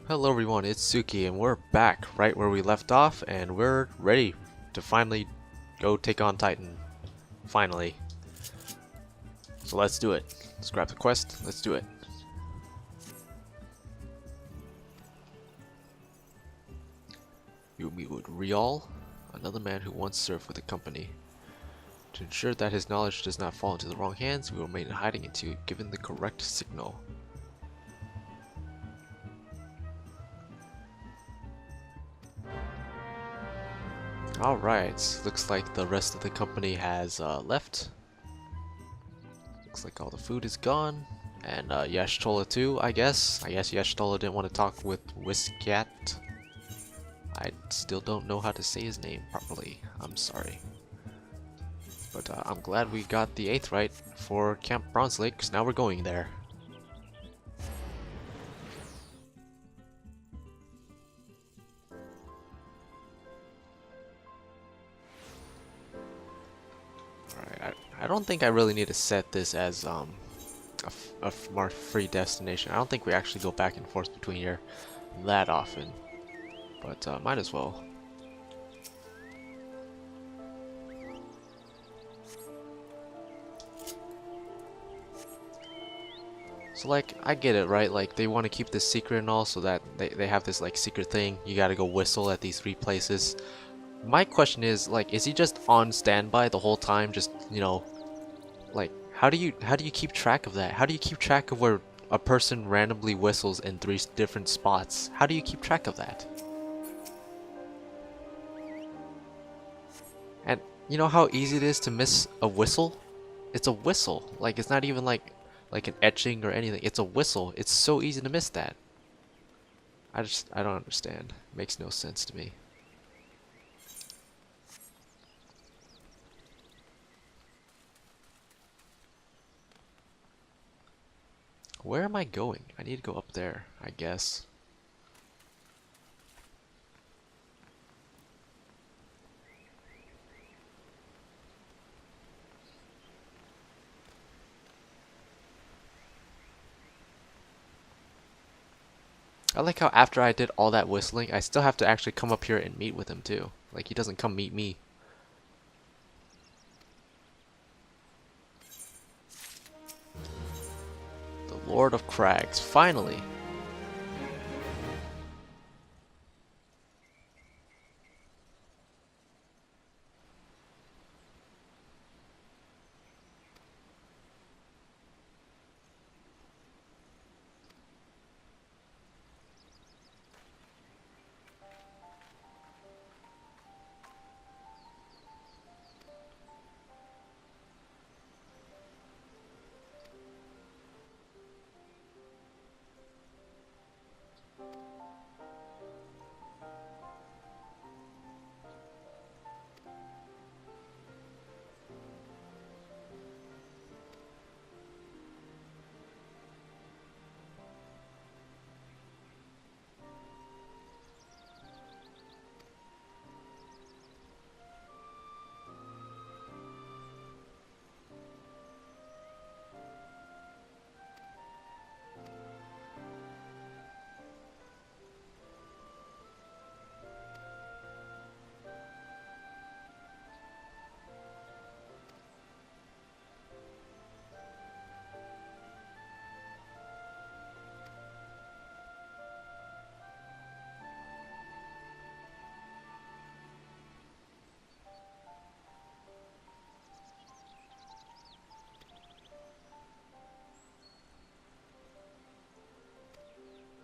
Hello everyone, it's Tsuki and we're back right where we left off and we're ready to finally go take on Titan. Finally. So let's do it. Let's grab the quest, let's do it. You meet with Rial, another man who once served with the company. To ensure that his knowledge does not fall into the wrong hands, we will remain in hiding until given the correct signal. Alright, looks like the rest of the company has left. Looks like all the food is gone. And Yashtola too, I guess. I guess Yashtola didn't want to talk with Whiskat. I still don't know how to say his name properly. I'm sorry. But I'm glad we got the 8th right for Camp Bronze Lake, because now we're going there. Alright, I don't think I really need to set this as a more free destination. I don't think we actually go back and forth between here that often. But might as well. So like, I get it, right? Like, they want to keep this secret and all, so that they have this like secret thing. You gotta go whistle at these 3 places. My question is, like, is he just on standby the whole time? Just, you know, like, how do you keep track of that? How do you keep track of where a person randomly whistles in 3 different spots? How do you keep track of that? And you know how easy it is to miss a whistle? It's a whistle. Like, it's not even like an etching or anything. It's a whistle. It's so easy to miss that. I don't understand. Makes no sense to me. Where am I going? I need to go up there, I guess. I like how after I did all that whistling, I still have to actually come up here and meet with him too. Like, he doesn't come meet me. The Lord of Crags, finally!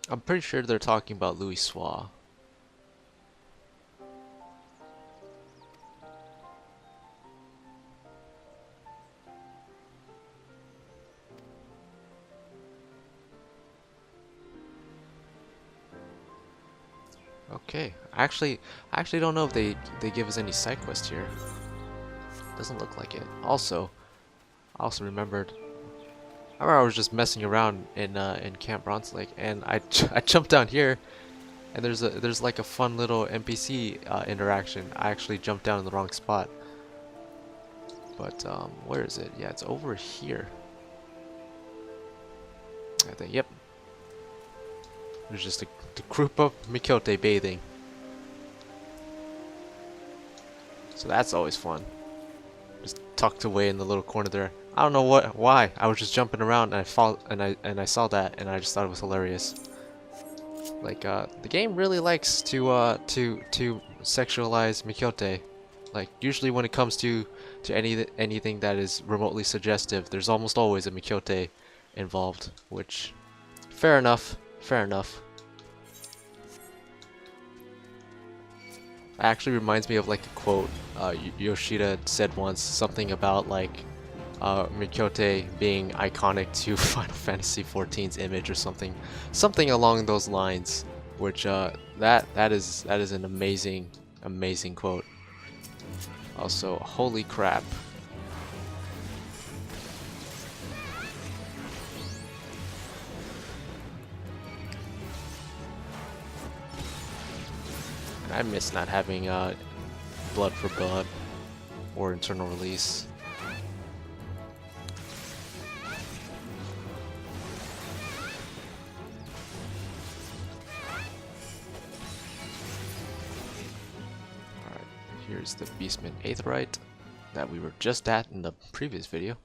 I'm pretty sure they're talking about Louis Soir. Okay, I actually don't know if they give us any side quest here. Doesn't look like it. Also, I also remembered. I remember I was just messing around in Camp Bronze Lake, and I jumped down here, and there's like a fun little NPC interaction. I actually jumped down in the wrong spot. But where is it? Yeah, it's over here. I think. Yep. There's just a group of Mikyote bathing. So that's always fun. Just tucked away in the little corner there. I don't know why. I was just jumping around and I saw that and I just thought it was hilarious. Like the game really likes to sexualize Mikyote. Like usually when it comes to anything that is remotely suggestive, there's almost always a Mikyote involved, which fair enough. Fair enough. It actually reminds me of like a quote Yoshida said once, something about like Mikyote being iconic to Final Fantasy XIV's image or something along those lines, which that is an amazing quote. Also, holy crap. I miss not having blood for blood or internal release. Alright, here's the Beastman Aetherite that we were just at in the previous video.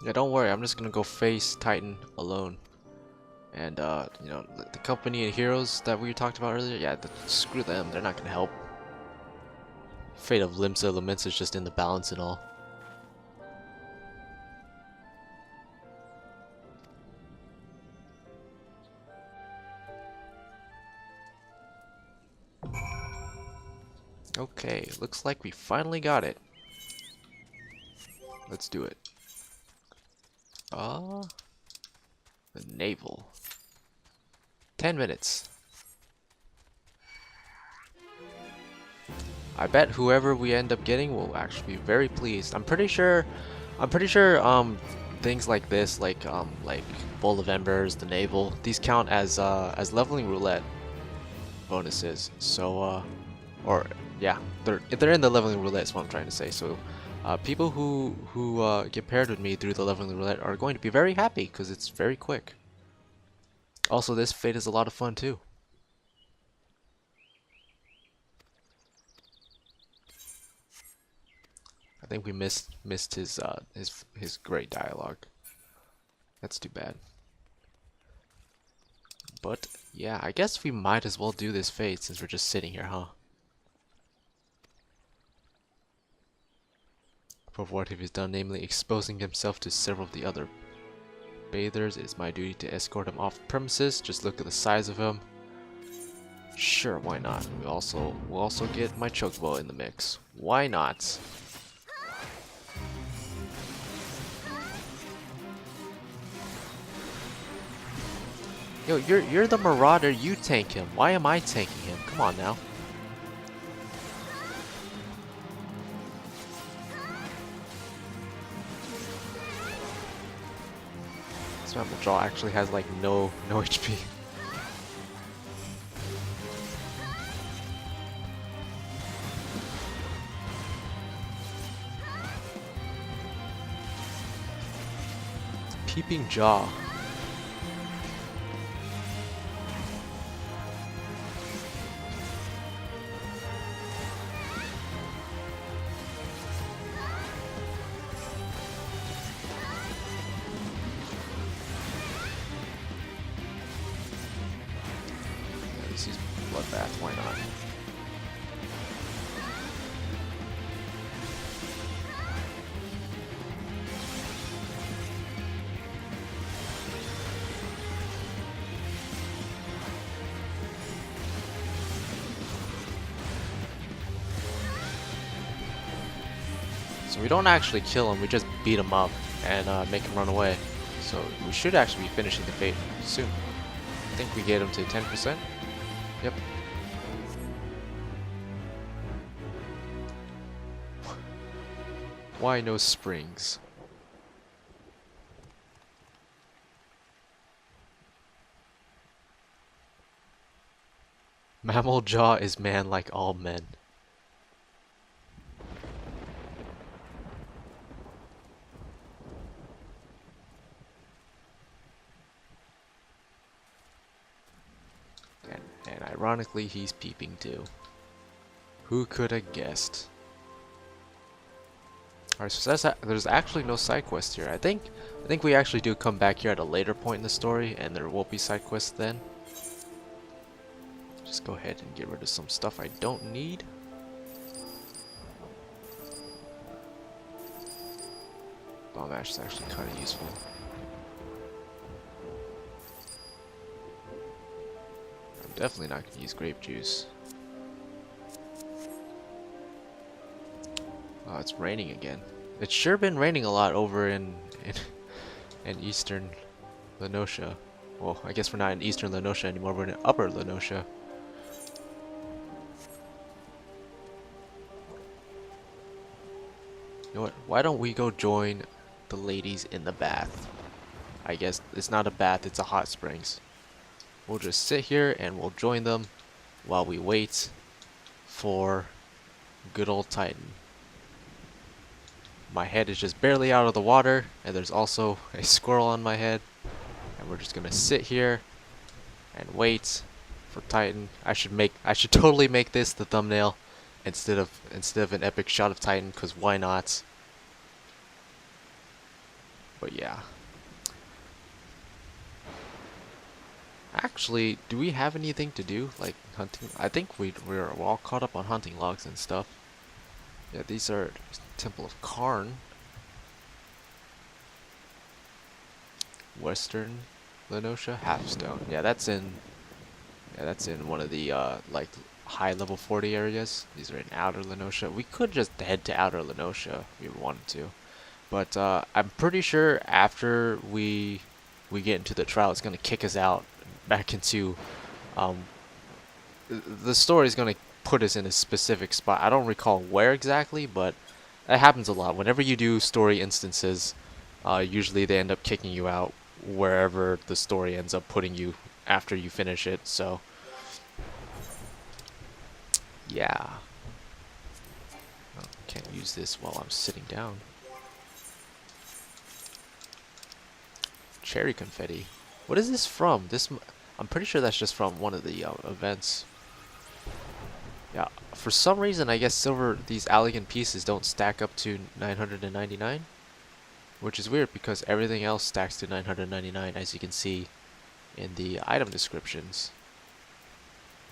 Yeah, don't worry, I'm just gonna go face Titan alone. And, you know, the company and heroes that we talked about earlier, yeah, screw them, they're not gonna help. Fate of Limsa Laments is just in the balance and all. Okay, looks like we finally got it. Let's do it. The Navel. 10 minutes. I bet whoever we end up getting will actually be very pleased. I'm pretty sure things like this, like Bowl of Embers, the Navel, these count as leveling roulette bonuses. So or yeah, they're in the leveling roulette is what I'm trying to say. So people who get paired with me through the leveling roulette are going to be very happy because it's very quick. Also, this fate is a lot of fun too. I think we missed his great dialogue. That's too bad. But yeah, I guess we might as well do this fate since we're just sitting here, huh? For what he has done, namely exposing himself to several of the other bathers, it is my duty to escort him off premises. Just look at the size of him. Sure, why not? We'll also get my chocobo in the mix. Why not? Yo, you're the Marauder, you tank him. Why am I tanking him? Come on now. This Mammal Jaw actually has like no HP. Peeping Jaw. Let's use Bloodbath, why not? So we don't actually kill him, we just beat him up and make him run away. So we should actually be finishing the fate soon. I think we get him to 10%. Yep. Why no springs? Mammal jaw is man like all men. And ironically, he's peeping too. Who could have guessed? Alright, so there's actually no side quest here. I think we actually do come back here at a later point in the story, and there will be side quests then. Just go ahead and get rid of some stuff I don't need. Bomb ash is actually kind of useful. I'm definitely not going to use grape juice. Oh, it's raining again. It's sure been raining a lot over in eastern Lenosha. Well, I guess we're not in eastern Lenosha anymore, we're in upper Lenosha. You know what? Why don't we go join the ladies in the bath? I guess it's not a bath, it's a hot springs. We'll just sit here and we'll join them while we wait for good old Titan. My head is just barely out of the water, and there's also a squirrel on my head. And we're just gonna sit here and wait for Titan. I should totally make this the thumbnail instead of an epic shot of Titan, because why not? But yeah. Actually, do we have anything to do, like hunting? I think we're all caught up on hunting logs and stuff. Yeah, these are Temple of Karn. Western Lenosha, Halfstone. Yeah, that's in one of the like high level 40 areas. These are in outer Lenosha. We could just head to outer Lenosha if we wanted to. But I'm pretty sure after we get into the trial, it's gonna kick us out back into the story is gonna put us in a specific spot. I don't recall where exactly, but that happens a lot. Whenever you do story instances, usually they end up kicking you out wherever the story ends up putting you after you finish it. So yeah. Oh, can't use this while I'm sitting down. Cherry confetti. What is this from? I'm pretty sure that's just from one of the events. Yeah, for some reason I guess these elegant pieces don't stack up to 999, which is weird because everything else stacks to 999, as you can see in the item descriptions.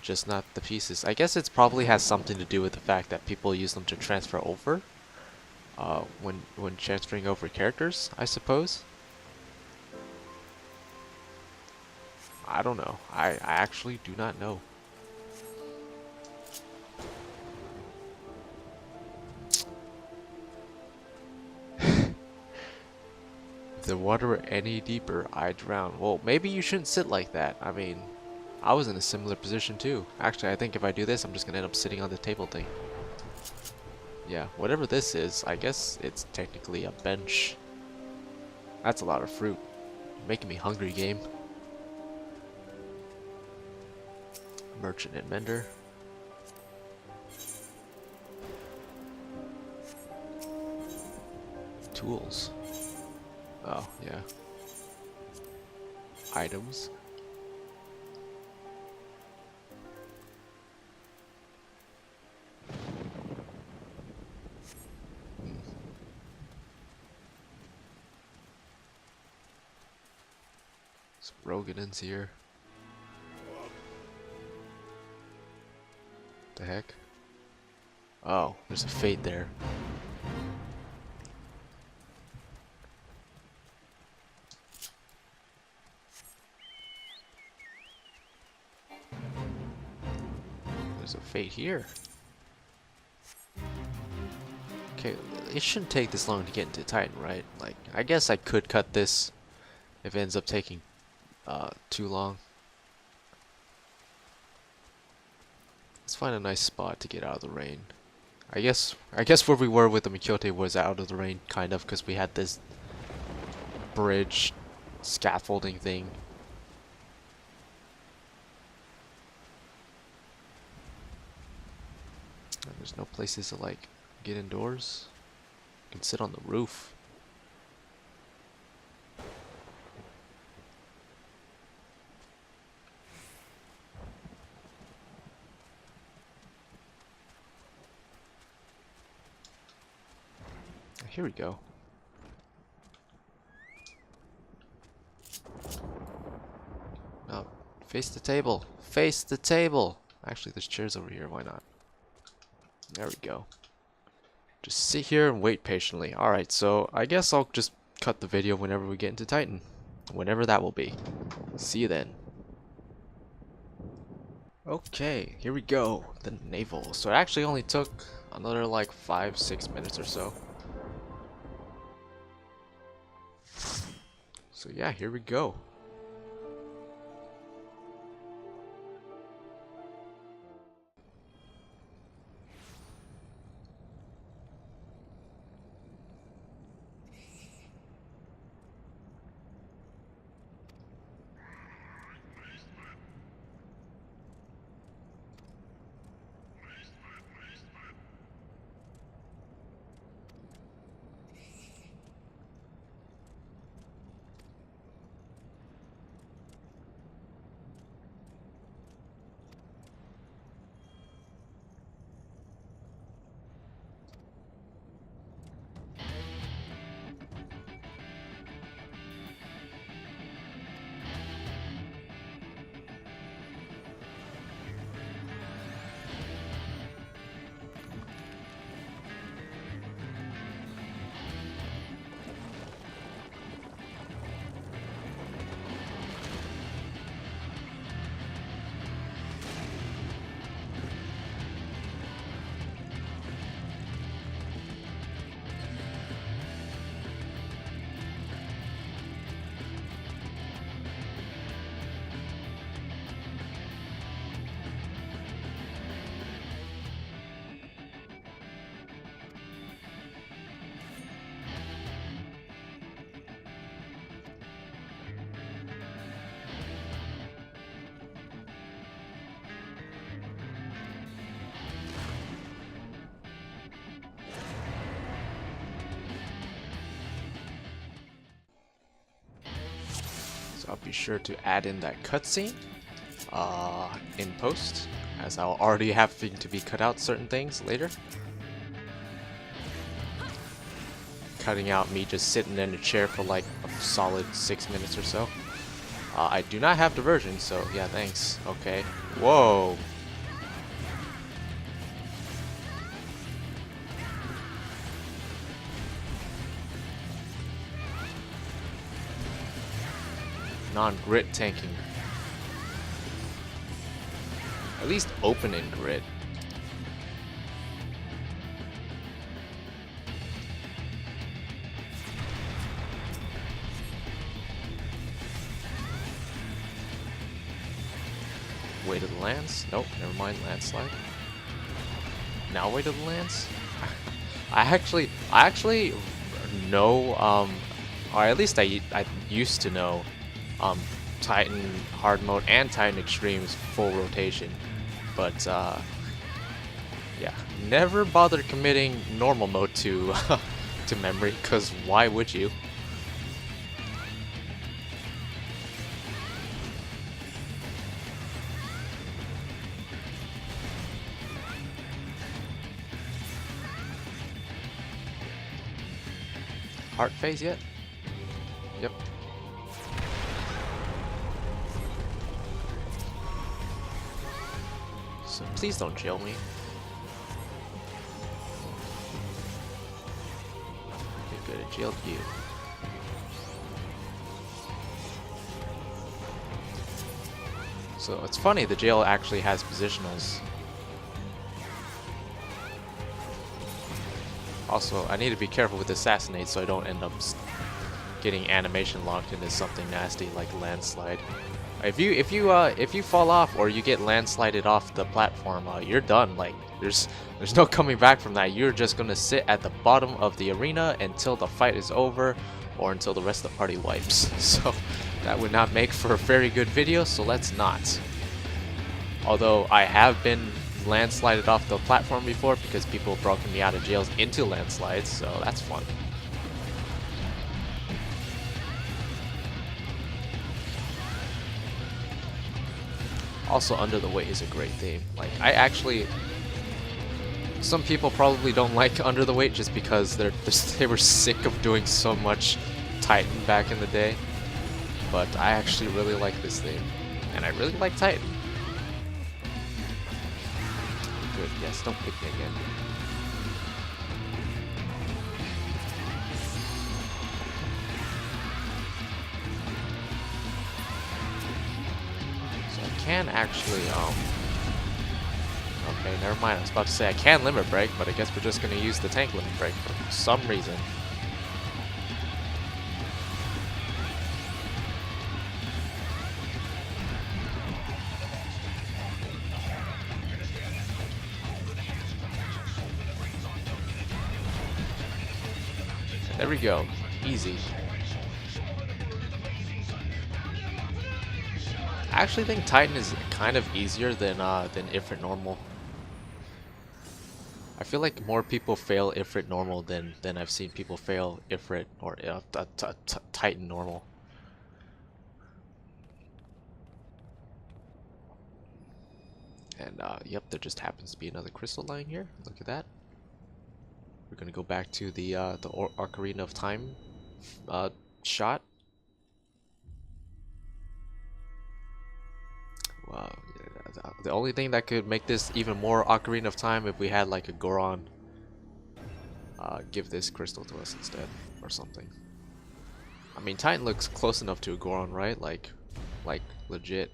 Just not the pieces. I guess it probably has something to do with the fact that people use them to transfer over when transferring over characters, I suppose. I don't know. I actually do not know. If the water were any deeper, I'd drown. Well, maybe you shouldn't sit like that. I mean, I was in a similar position too. Actually, I think if I do this, I'm just gonna end up sitting on the table thing. Yeah, whatever this is, I guess it's technically a bench. That's a lot of fruit. You're making me hungry, game. Merchant and mender. Tools. Oh, yeah. Items. Some Roganins here. The heck? Oh, there's a fate there. There's a fate here. Okay, it shouldn't take this long to get into Titan, right? Like, I guess I could cut this if it ends up taking too long. Let's find a nice spot to get out of the rain. I guess where we were with the Mikyote was out of the rain, kind of, because we had this bridge scaffolding thing. And there's no places to like get indoors. You can sit on the roof. Here we go. Now, face the table. Face the table. Actually, there's chairs over here. Why not? There we go. Just sit here and wait patiently. Alright, so I guess I'll just cut the video whenever we get into Titan. Whenever that will be. See you then. Okay, here we go. The Navel. So it actually only took another like 5-6 minutes or so. So yeah, here we go. I'll be sure to add in that cutscene in post, as I'll already having to be cut out certain things later. Cutting out me just sitting in a chair for like a solid 6 minutes or so. I do not have diversion, so yeah, thanks. Okay. Whoa. Non-grit tanking. At least open in grit. Way to the lance? Nope, never mind, landslide. Now way to the lance? I actually know, or at least I used to know, Titan hard mode and Titan Extreme's full rotation, but yeah, never bothered committing normal mode to to memory, because why would you? Heart phase yet? Yep. So please don't jail me. Okay, good, I jailed you. So it's funny, the jail actually has positionals. Also, I need to be careful with assassinate so I don't end up getting animation locked into something nasty like landslide. If you fall off or you get landslided off the platform, you're done. Like there's no coming back from that. You're just gonna sit at the bottom of the arena until the fight is over, or until the rest of the party wipes. So that would not make for a very good video. So let's not. Although I have been landslided off the platform before because people have broken me out of jails into landslides, so that's fun. Also, Under the Weight is a great theme. Like, some people probably don't like Under the Weight just because they were sick of doing so much Titan back in the day. But I actually really like this theme, and I really like Titan. Good, yes, don't pick me again. So I can actually, okay, never mind. I was about to say I can limit break, but I guess we're just gonna use the tank limit break for some reason. There we go. Easy. I actually think Titan is kind of easier than Ifrit normal. I feel like more people fail Ifrit normal than I've seen people fail Ifrit or Titan normal. And yep, there just happens to be another crystal lying here. Look at that. We're gonna go back to the Ocarina of Time shot. Wow, yeah, the only thing that could make this even more Ocarina of Time if we had like a Goron give this crystal to us instead or something. I mean, Titan looks close enough to a Goron, right? Like legit.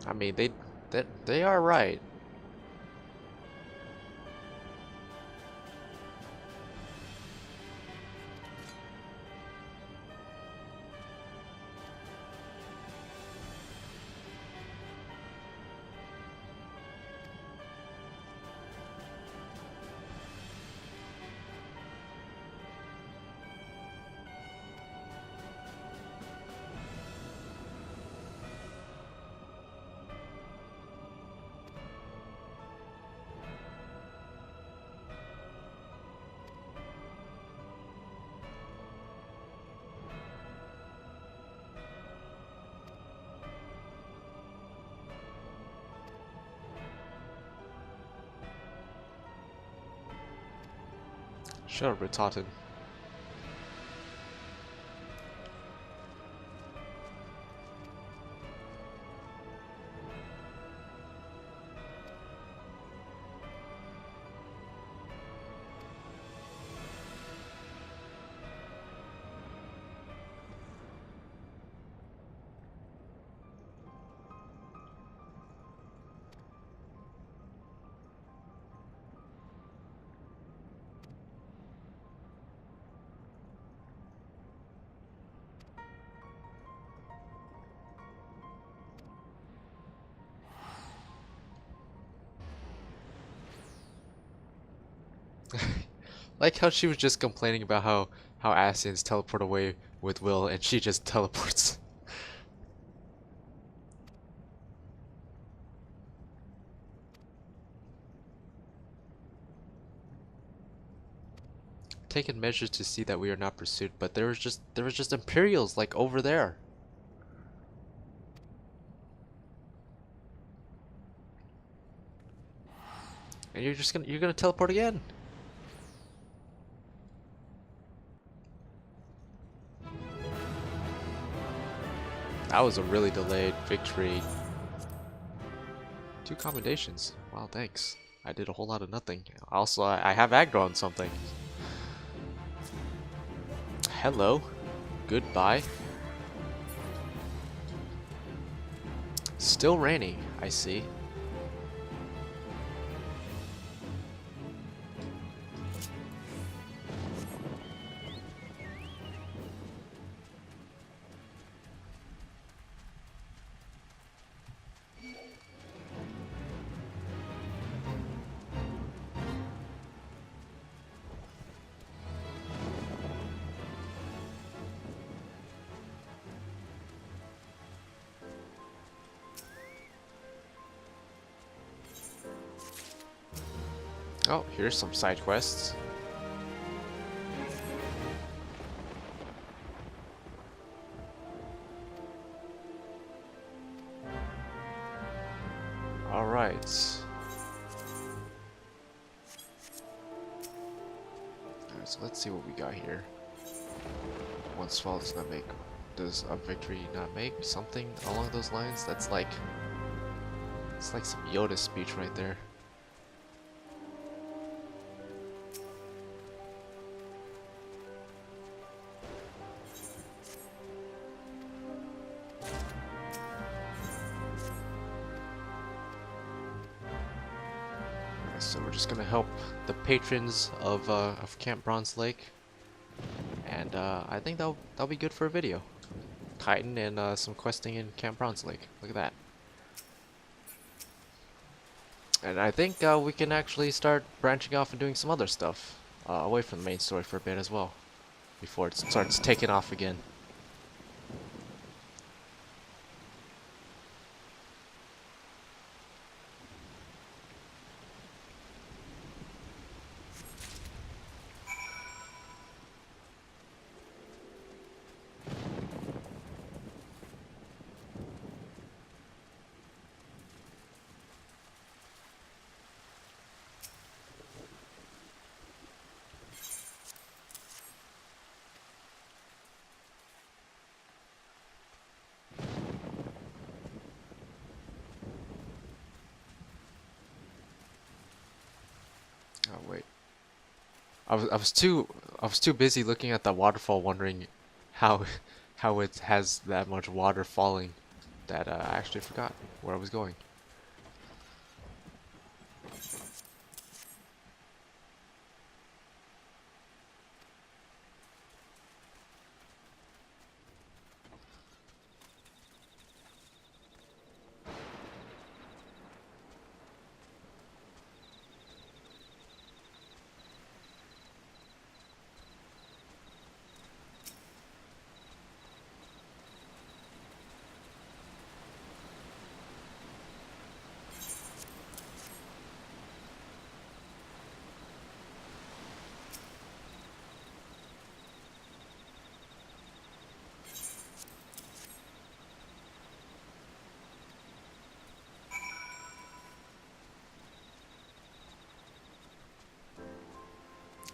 I mean, they are right. Shut up, retarded. Like how she was just complaining about how Asians teleport away with Will, and she just teleports. Taken measures to see that we are not pursued, but there was just Imperials like over there. And you're gonna teleport again. That was a really delayed victory. 2 commendations. Wow, thanks. I did a whole lot of nothing. Also, I have aggro on something. Hello. Goodbye. Still raining, I see. Oh, here's some side quests. Alright. So let's see what we got here. One swallow does not make. Does a victory not make? Something along those lines? That's like. It's like some Yoda speech right there. So we're just gonna help the patrons of Camp Bronze Lake, and I think that'll be good for a video. Titan and some questing in Camp Bronze Lake. Look at that. And I think we can actually start branching off and doing some other stuff away from the main story for a bit as well, before it starts taking off again. Oh wait, I was too busy looking at that waterfall, wondering how how it has that much water falling, that I actually forgot where I was going.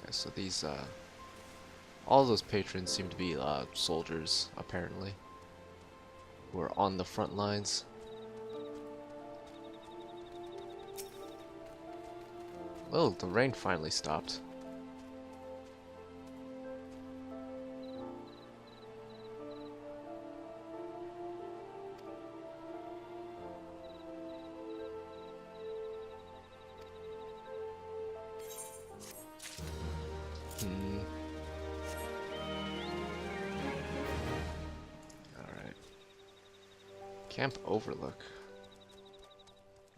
Yeah, so these all those patrons seem to be soldiers, apparently, who are on the front lines. Oh, the rain finally stopped. Alright. Camp Overlook.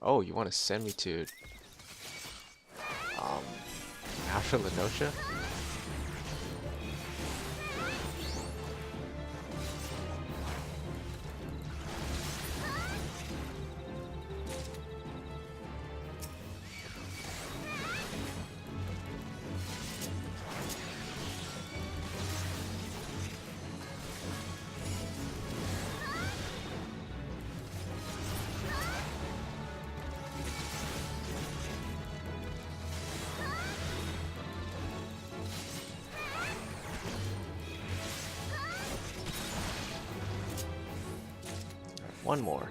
Oh, you want to send me to after Lenosha? One more.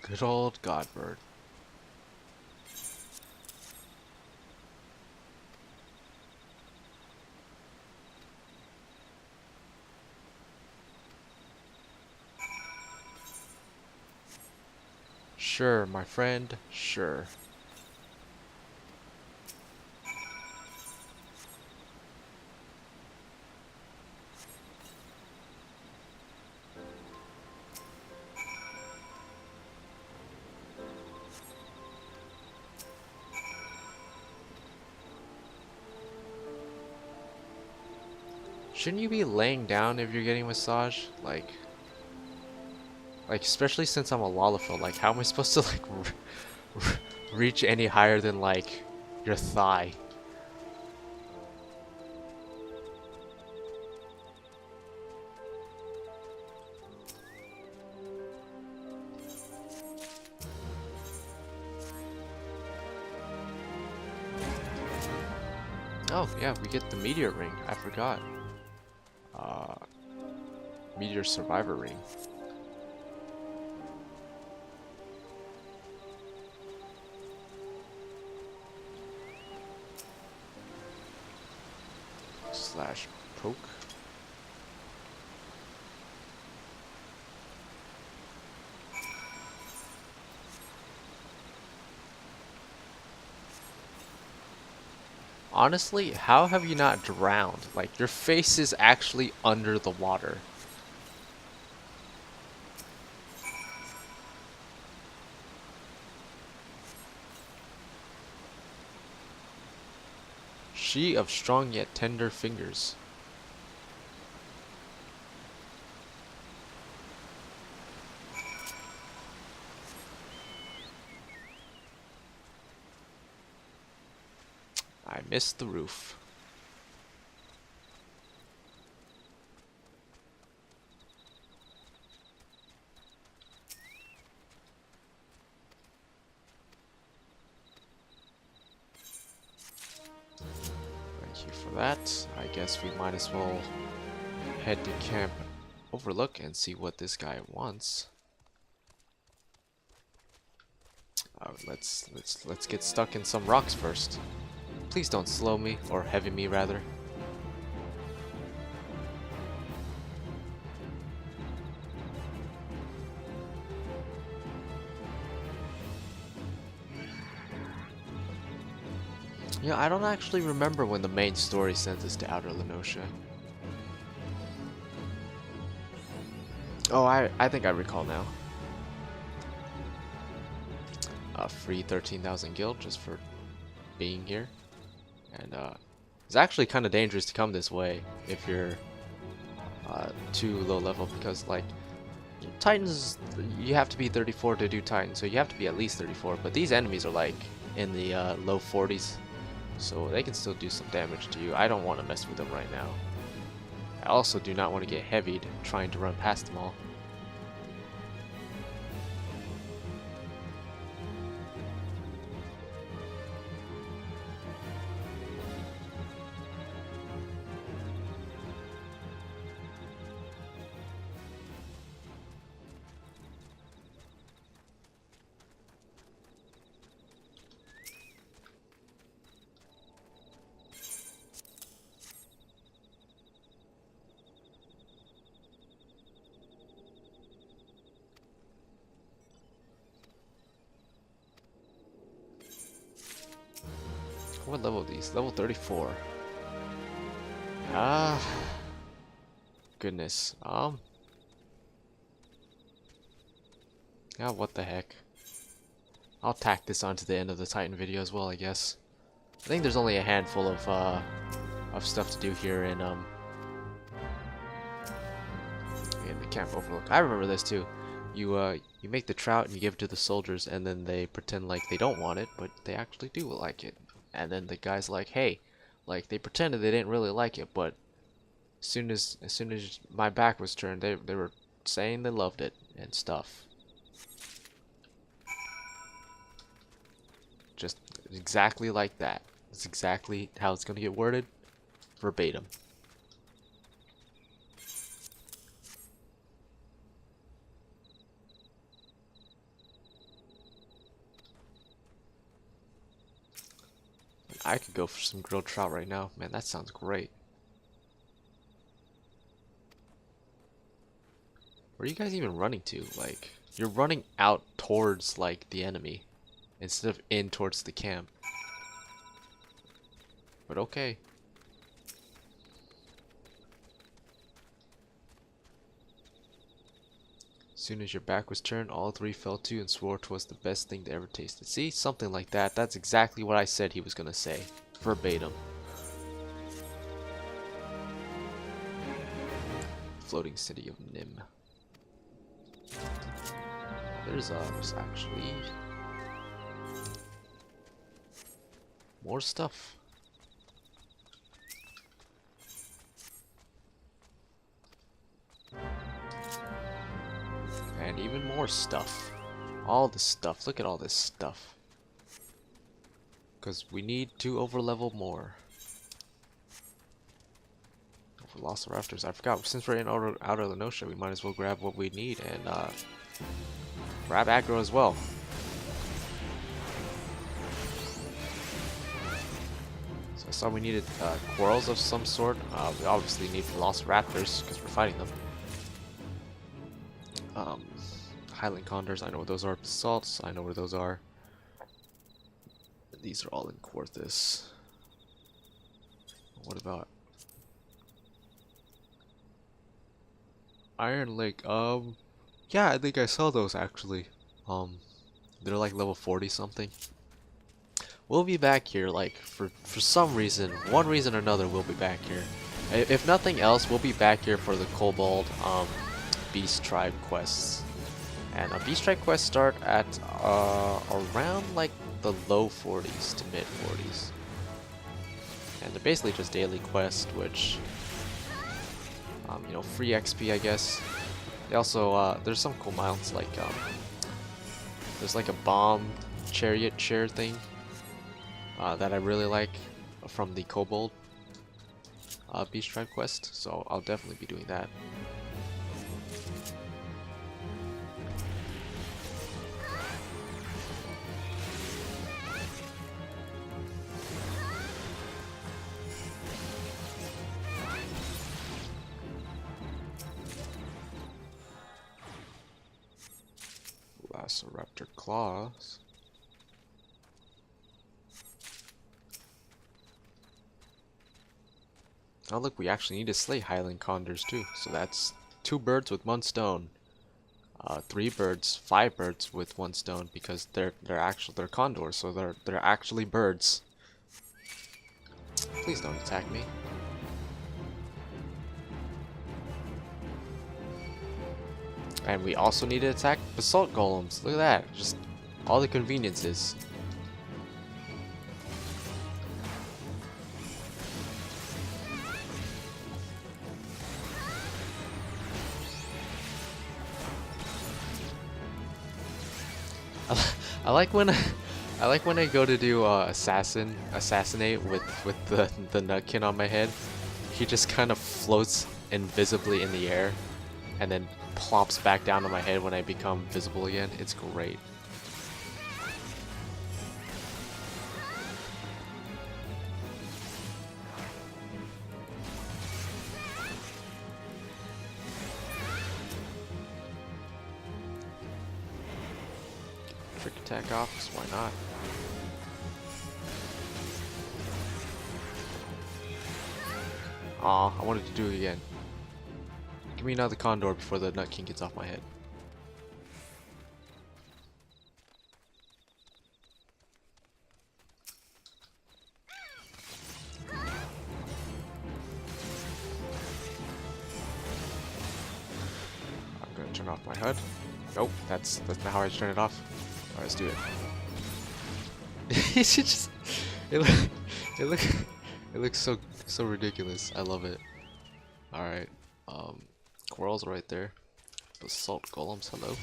Good old Godbird. Sure, my friend, sure. Shouldn't you be laying down if you're getting a massage? Like especially since I'm a Lalafell, like how am I supposed to like reach any higher than like your thigh? Oh yeah, we get the meteor ring. I forgot. Uh, meteor survivor ring. Slash poke. Honestly, how have you not drowned? Like, your face is actually under the water. She of strong yet tender fingers. I missed the roof. Thank you for that. I guess we might as well head to Camp Overlook and see what this guy wants. Let's get stuck in some rocks first. Please don't slow me, or heavy me rather. Yeah, I don't actually remember when the main story sent us to Outer Lenosha. Oh, I think I recall now. Free 13,000 gil just for being here. And it's actually kind of dangerous to come this way if you're too low level, because like Titans, you have to be 34 to do Titan, so you have to be at least 34, but these enemies are like in the low 40s, so they can still do some damage to you. I don't want to mess with them right now. I also do not want to get heavied trying to run past them all. What level are these? Level 34. Ah, goodness. Yeah, what the heck. I'll tack this onto the end of the Titan video as well, I guess. I think there's only a handful of stuff to do here in the Camp Overlook. I remember this too. You make the trout and you give it to the soldiers, and then they pretend like they don't want it, but they actually do like it. And then the guy's like, "Hey," like they pretended they didn't really like it, but as soon as my back was turned, they were saying they loved it and stuff. Just exactly like that. That's exactly how it's gonna get worded, verbatim. I could go for some grilled trout right now. Man, that sounds great. Where are you guys even running to? Like, you're running out towards, like, the enemy instead of in towards the camp. But okay. Soon as your back was turned, all three fell to and swore 'twas the best thing they ever tasted. See? Something like that. That's exactly what I said he was gonna say. Verbatim. Floating city of Nim. There's actually more stuff. And even more stuff. All this stuff. Look at all this stuff. Because we need to overlevel more. Velociraptors. I forgot. Since we're in outer Lenosha, we might as well grab what we need and grab aggro as well. So I saw we needed quarrels of some sort. We obviously need Velociraptors because we're fighting them. Highland Condors, I know where those are. Salts, I know where those are. These are all in Quarthus. What about Iron Lake? Yeah, I think I saw those actually. They're like level 40 something. We'll be back here, like, for some reason, one reason or another, we'll be back here. If nothing else, we'll be back here for the Kobold, Beast Tribe quests. And Beast Tribe quests start at, around, like, the low 40s to mid 40s. And they're basically just daily quests, which, you know, free XP, I guess. They also, there's some cool mounts, like, there's like a bomb chariot chair thing that I really like from the Kobold Beast Tribe quest, so I'll definitely be doing that. Velociraptor claws. Oh look, we actually need to slay Highland Condors too. So that's 2 birds with 1 stone. 3 birds, 5 birds with 1 stone because they're condors, so they're actually birds. Please don't attack me. And we also need to attack basalt golems. Look at that, just all the conveniences. I like when I go to do assassinate with the nutkin on my head. He just kind of floats invisibly in the air, and then plops back down on my head when I become visible again. It's great. Trick attack off, 'cause why not? Aw, I wanted to do it again. Give me another condor before the Nut King gets off my head. turn off my HUD. Nope, that's not how I turn it off. Alright, let's do it. It's just, it look, it look, it looks so ridiculous. I love it. All right, Quarrel's right there. Basalt golems, hello.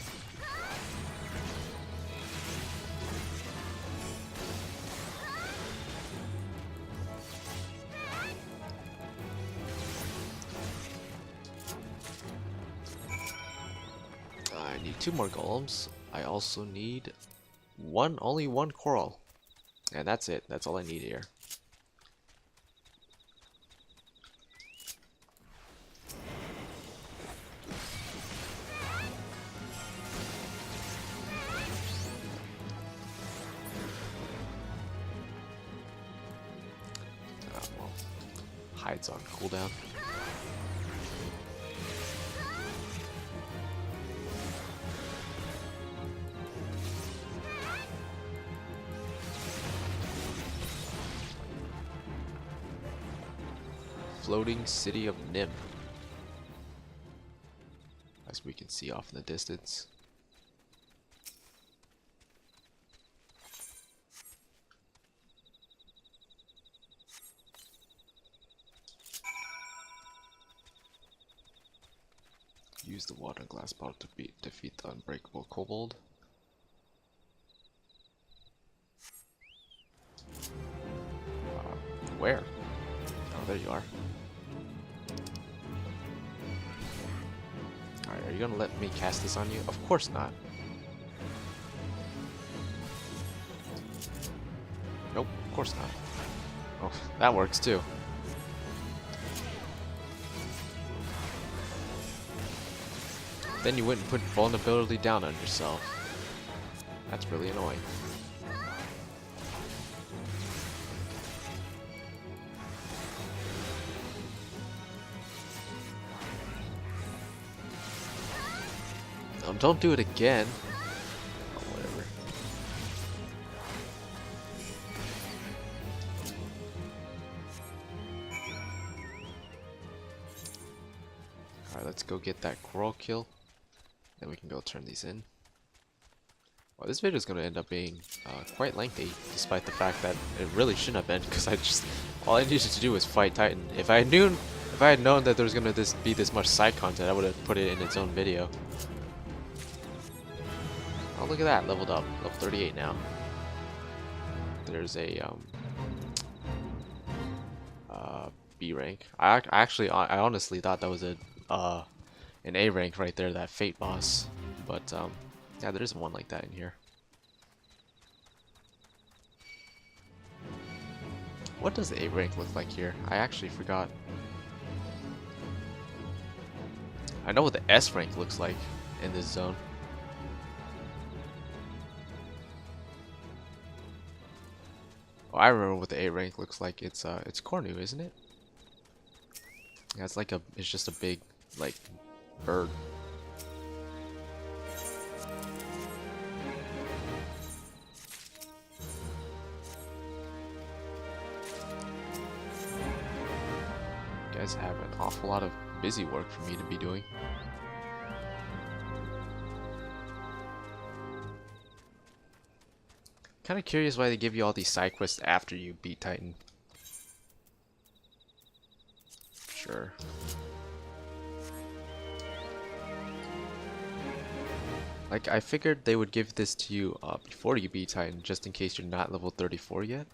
I need 2 more golems. I also need only one coral. And that's it. That's all I need here. Well, hides on cooldown. Floating city of Nim, as we can see off in the distance. Use the water glass bottle to defeat the unbreakable kobold. Where? Oh, there you are. Alright, are you gonna let me cast this on you? Of course not. Nope, of course not. Oh, that works too. Then you wouldn't put vulnerability down on yourself. That's really annoying. Oh, don't do it again. Oh, whatever. Alright, let's go get that coral kill. Then we can go turn these in. Well, this video is going to end up being quite lengthy, despite the fact that it really shouldn't have been, because all I needed to do was fight Titan. If I had known that there was going to be this much side content, I would have put it in its own video. Oh, look at that, leveled up, level 38 now. There's a B rank. I honestly thought that was an A rank right there, that Fate boss. But yeah, there isn't one like that in here. What does the A rank look like here? I actually forgot. I know what the S rank looks like in this zone. Oh, I remember what the A rank looks like. It's Cornu, isn't it? Yeah, it's just a big, like, bird. You guys have an awful lot of busy work for me to be doing. Kind of curious why they give you all these side quests after you beat Titan. Sure. Like, I figured they would give this to you before you beat Titan, just in case you're not level 34 yet.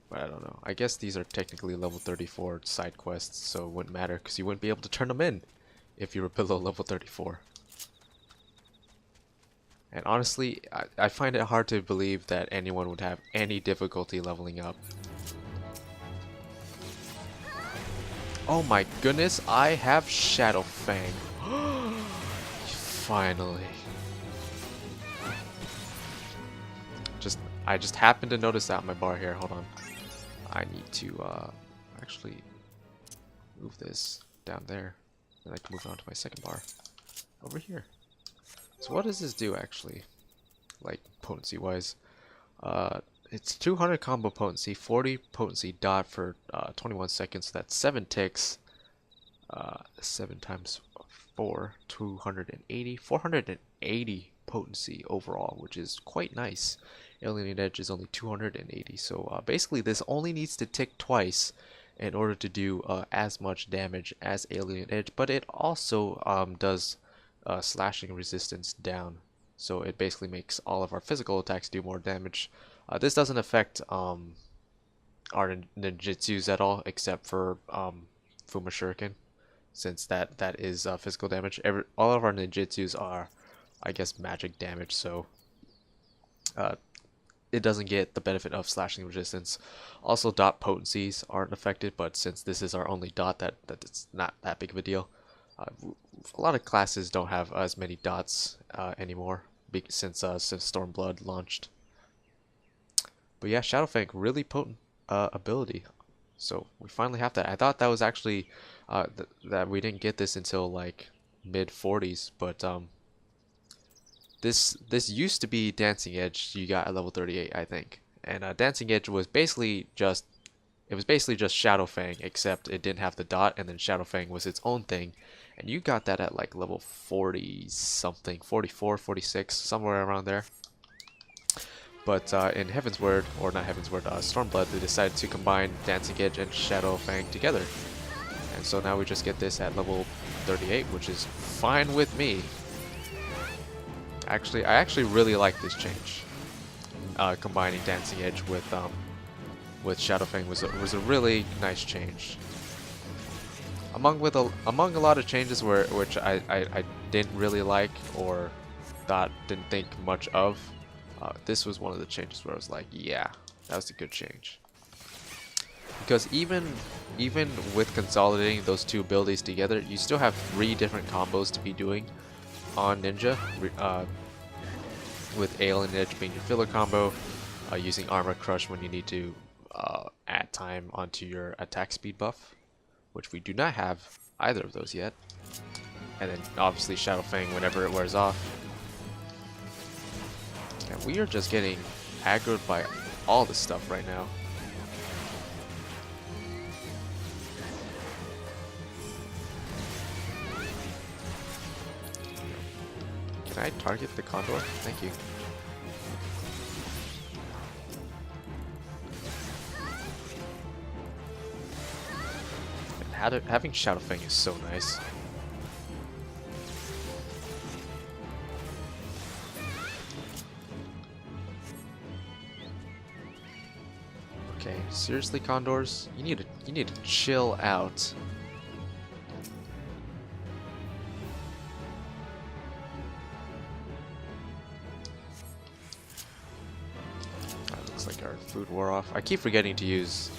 But I don't know. I guess these are technically level 34 side quests, so it wouldn't matter, because you wouldn't be able to turn them in if you were below level 34. And honestly, I find it hard to believe that anyone would have any difficulty leveling up. Oh my goodness, I have Shadow Fang. Finally. I just happened to notice that on my bar here. Hold on. I need to actually move this down there. Then I can move on to my second bar. Over here. So what does this do actually? Like potency wise. It's 200 combo potency, 40 potency dot for 21 seconds. That's 7 ticks. 7 times 4, 280, 480 potency overall, which is quite nice. Alien Edge is only 280, so basically this only needs to tick twice in order to do as much damage as Alien Edge, but it also does slashing resistance down, so it basically makes all of our physical attacks do more damage. This doesn't affect our ninjutsus at all, except for Fuma Shuriken, since that is physical damage. All of our ninjutsus are, I guess, magic damage, so it doesn't get the benefit of slashing resistance. Also, dot potencies aren't affected, but since this is our only dot, that it's not that big of a deal. A lot of classes don't have as many dots anymore since Stormblood launched. But yeah, Shadowfang, really potent ability. So we finally have that. I thought that was actually that we didn't get this until like mid 40s, but this used to be Dancing Edge. You got at level 38, I think, and Dancing Edge was basically just Shadowfang, except it didn't have the dot, and then Shadowfang was its own thing, and you got that at like level 40 something, 44, 46, somewhere around there. But in Heaven's Word, or not Heaven's Word, Stormblood, they decided to combine Dancing Edge and Shadowfang together. And so now we just get this at level 38, which is fine with me. Actually, I actually really like this change. Combining Dancing Edge with Shadowfang was a really nice change. Among a lot of changes which I didn't really like or didn't think much of. This was one of the changes where I was like, yeah, that was a good change. Because even with consolidating those two abilities together, you still have 3 different combos to be doing on Ninja. With Alien Edge being your filler combo, using Armor Crush when you need to add time onto your attack speed buff, which we do not have either of those yet. And then obviously Shadowfang whenever it wears off. And we are just getting aggroed by all this stuff right now. Can I target the Condor? Thank you. And having Shadowfang is so nice. Okay, seriously, Condors? You need to chill out. Looks like our food wore off. I keep forgetting to use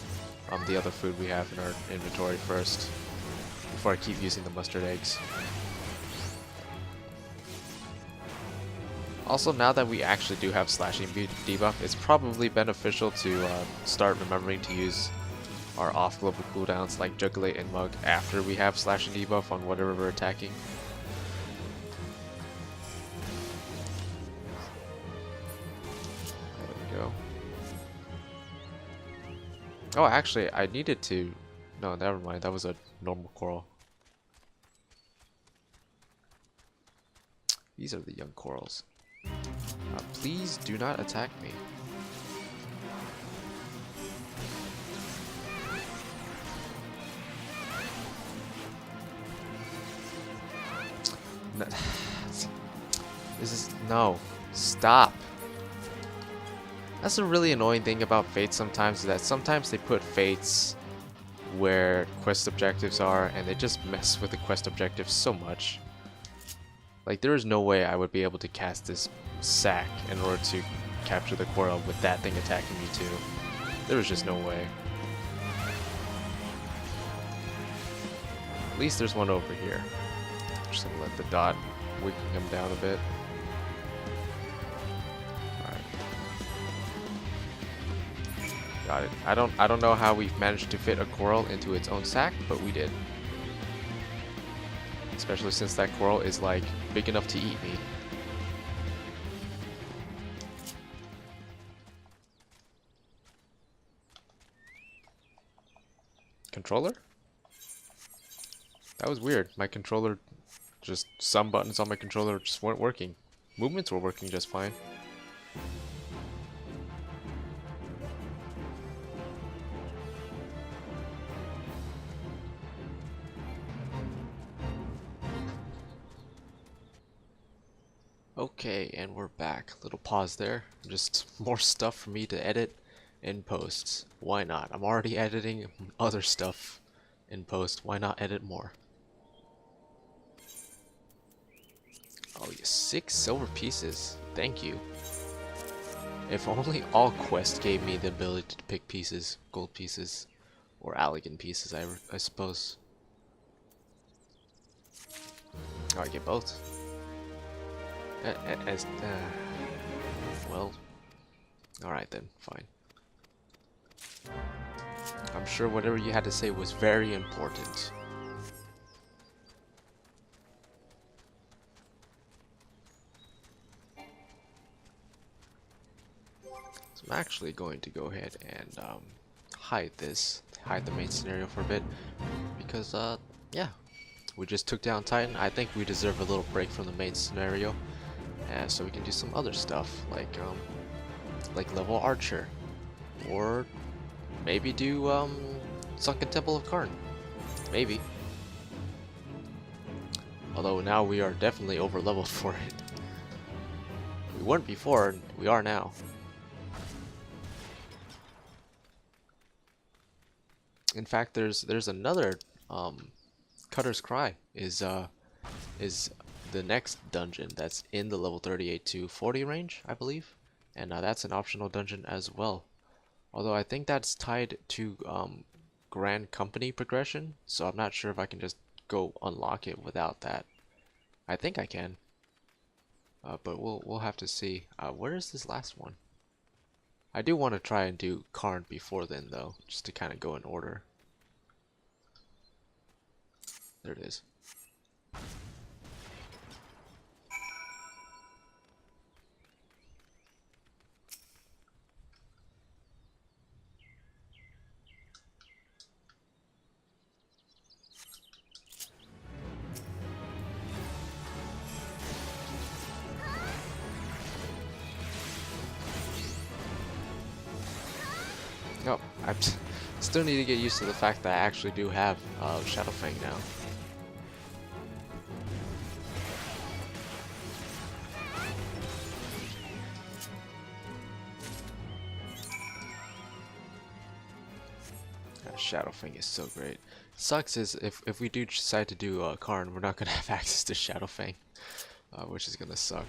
the other food we have in our inventory first before I keep using the mustard eggs. Also, now that we actually do have slashing debuff, it's probably beneficial to start remembering to use our off-global cooldowns like Jugulate and Mug after we have slashing debuff on whatever we're attacking. There we go. Oh, actually, I needed to... No, never mind. That was a normal coral. These are the young corals. Please do not attack me. No. This is... No. Stop. That's a really annoying thing about Fates sometimes, is that sometimes they put Fates where quest objectives are, and they just mess with the quest objectives so much. Like, there is no way I would be able to cast this sack in order to capture the coral with that thing attacking me too. There was just no way. At least there's one over here. Just gonna let the dot weaken him down a bit. Alright. Got it. I don't know how we've managed to fit a coral into its own sack, but we did. Especially since that coral is like big enough to eat me. Controller? That was weird. My controller Just some buttons on my controller just weren't working. Movements were working just fine. Okay, and we're back. Little pause there. Just more stuff for me to edit in post. Why not? I'm already editing other stuff in post. Why not edit more? Oh, yeah, 6 silver pieces. Thank you. If only all quests gave me the ability to pick pieces, gold pieces, or Allegan pieces, I suppose. Oh, I get both. Well, alright then, fine. I'm sure whatever you had to say was very important. So I'm actually going to go ahead and hide the main scenario for a bit, because yeah, we just took down Titan. I think we deserve a little break from the main scenario, so we can do some other stuff like level Archer, or maybe do Sunken Temple of Karn, maybe. Although now we are definitely over leveled for it. We weren't before, and we are now. In fact, there's another Cutter's Cry is the next dungeon that's in the level 38 to 40 range, I believe, and that's an optional dungeon as well. Although I think that's tied to Grand Company progression, so I'm not sure if I can just go unlock it without that. I think I can, but we'll have to see. Where is this last one? I do want to try and do Karn before then, though, just to kind of go in order. There it is. Oh, I still need to get used to the fact that I actually do have Shadowfang now. Shadowfang is so great. Sucks is if we do decide to do Karn, we're not gonna have access to Shadowfang, which is gonna suck.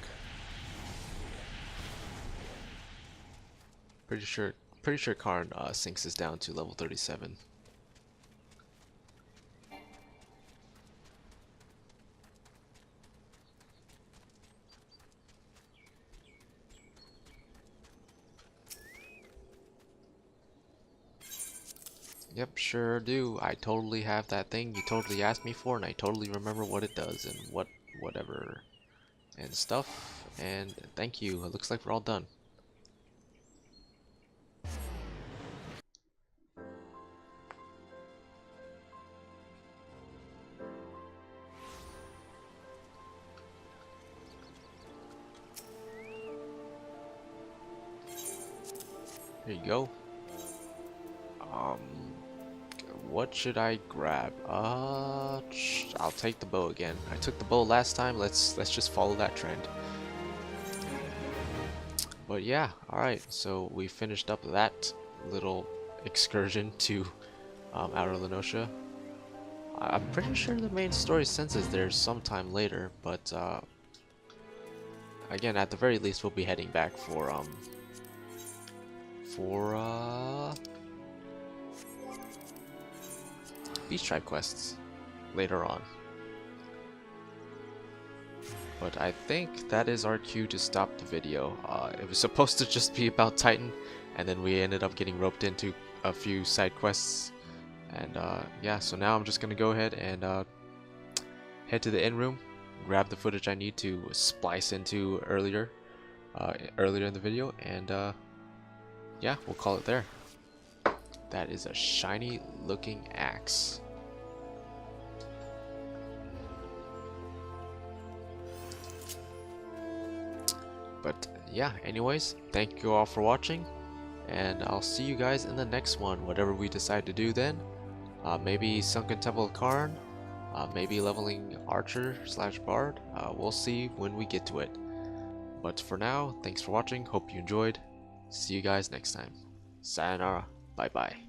Pretty sure Karn sinks us down to level 37. Yep, sure do. I totally have that thing you totally asked me for, and I totally remember what it does and whatever and stuff. And thank you. It looks like we're all done. Here you go. What should I grab? I'll take the bow again. I took the bow last time. Let's just follow that trend. But yeah, all right. So we finished up that little excursion to Outer Lenosha. I'm pretty sure the main story senses there sometime later, but again, at the very least, we'll be heading back for Beast Tribe quests later on. But I think that is our cue to stop the video. It was supposed to just be about Titan, and then we ended up getting roped into a few side quests. And yeah, so now I'm just gonna go ahead and head to the inn room, grab the footage I need to splice into earlier in the video, and yeah, we'll call it there. That is a shiny looking axe. But yeah, anyways, thank you all for watching, and I'll see you guys in the next one, whatever we decide to do then. Maybe Sunken Temple of Karn, maybe leveling Archer / Bard. We'll see when we get to it. But for now, thanks for watching, hope you enjoyed. See you guys next time. Sayonara, bye bye.